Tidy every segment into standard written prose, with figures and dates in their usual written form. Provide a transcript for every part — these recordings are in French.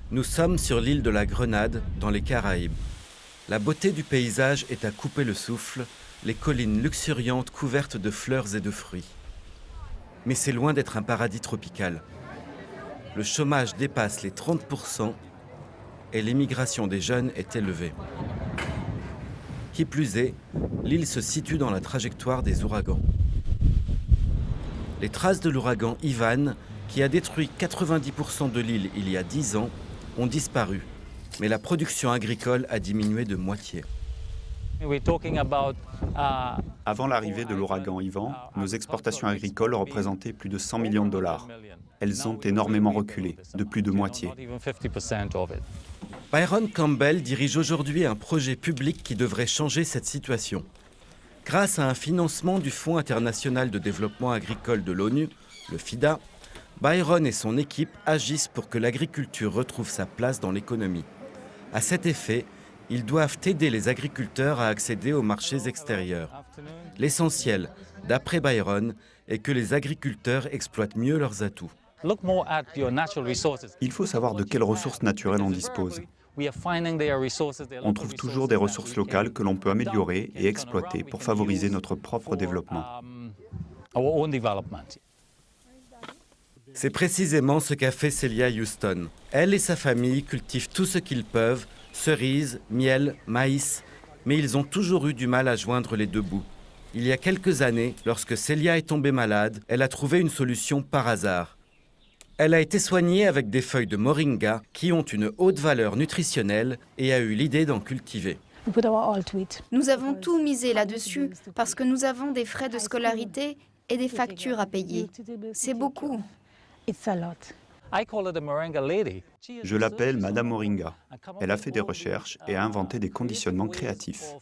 Nous sommes sur l'île de la Grenade, dans les Caraïbes. La beauté du paysage est à couper le souffle, les collines luxuriantes couvertes de fleurs et de fruits. Mais c'est loin d'être un paradis tropical. Le chômage dépasse les 30% et l'émigration des jeunes est élevée. Qui plus est, l'île se situe dans la trajectoire des ouragans. Les traces de l'ouragan Ivan, qui a détruit 90% de l'île il y a 10 ans, ont disparu, mais la production agricole a diminué de moitié. Avant l'arrivée de l'ouragan Ivan, nos exportations agricoles représentaient plus de 100 millions de dollars. Elles ont énormément reculé, de plus de moitié. Byron Campbell dirige aujourd'hui un projet public qui devrait changer cette situation. Grâce à un financement du Fonds international de développement agricole de l'ONU, le FIDA, Byron et son équipe agissent pour que l'agriculture retrouve sa place dans l'économie. À cet effet, ils doivent aider les agriculteurs à accéder aux marchés extérieurs. L'essentiel, d'après Byron, est que les agriculteurs exploitent mieux leurs atouts. Il faut savoir de quelles ressources naturelles on dispose. On trouve toujours des ressources locales que l'on peut améliorer et exploiter pour favoriser notre propre développement. C'est précisément ce qu'a fait Celia Houston. Elle et sa famille cultivent tout ce qu'ils peuvent, cerises, miel, maïs, mais ils ont toujours eu du mal à joindre les deux bouts. Il y a quelques années, lorsque Celia est tombée malade, elle a trouvé une solution par hasard. Elle a été soignée avec des feuilles de moringa qui ont une haute valeur nutritionnelle et a eu l'idée d'en cultiver. Nous avons tout misé là-dessus parce que nous avons des frais de scolarité et des factures à payer. C'est beaucoup. Je l'appelle Madame Moringa. Elle a fait des recherches et a inventé des conditionnements créatifs.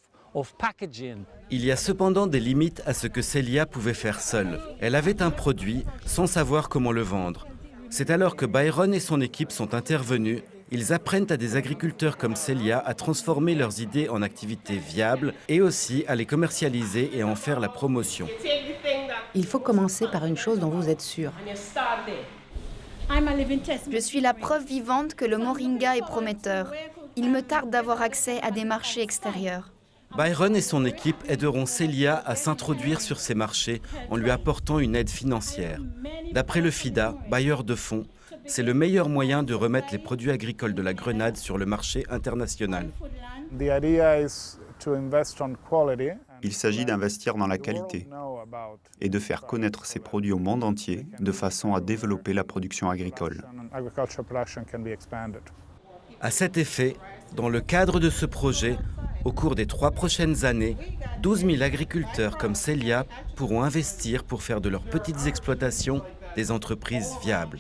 Il y a cependant des limites à ce que Celia pouvait faire seule. Elle avait un produit sans savoir comment le vendre. C'est alors que Byron et son équipe sont intervenus. Ils apprennent à des agriculteurs comme Celia à transformer leurs idées en activités viables et aussi à les commercialiser et en faire la promotion. Il faut commencer par une chose dont vous êtes sûr. Je suis la preuve vivante que le moringa est prometteur. Il me tarde d'avoir accès à des marchés extérieurs. Byron et son équipe aideront Celia à s'introduire sur ces marchés en lui apportant une aide financière. D'après le FIDA, bailleur de fonds, c'est le meilleur moyen de remettre les produits agricoles de la Grenade sur le marché international. Il s'agit d'investir dans la qualité et de faire connaître ces produits au monde entier de façon à développer la production agricole. À cet effet, dans le cadre de ce projet, au cours des 3 prochaines années, 12 000 agriculteurs comme Celia pourront investir pour faire de leurs petites exploitations des entreprises viables.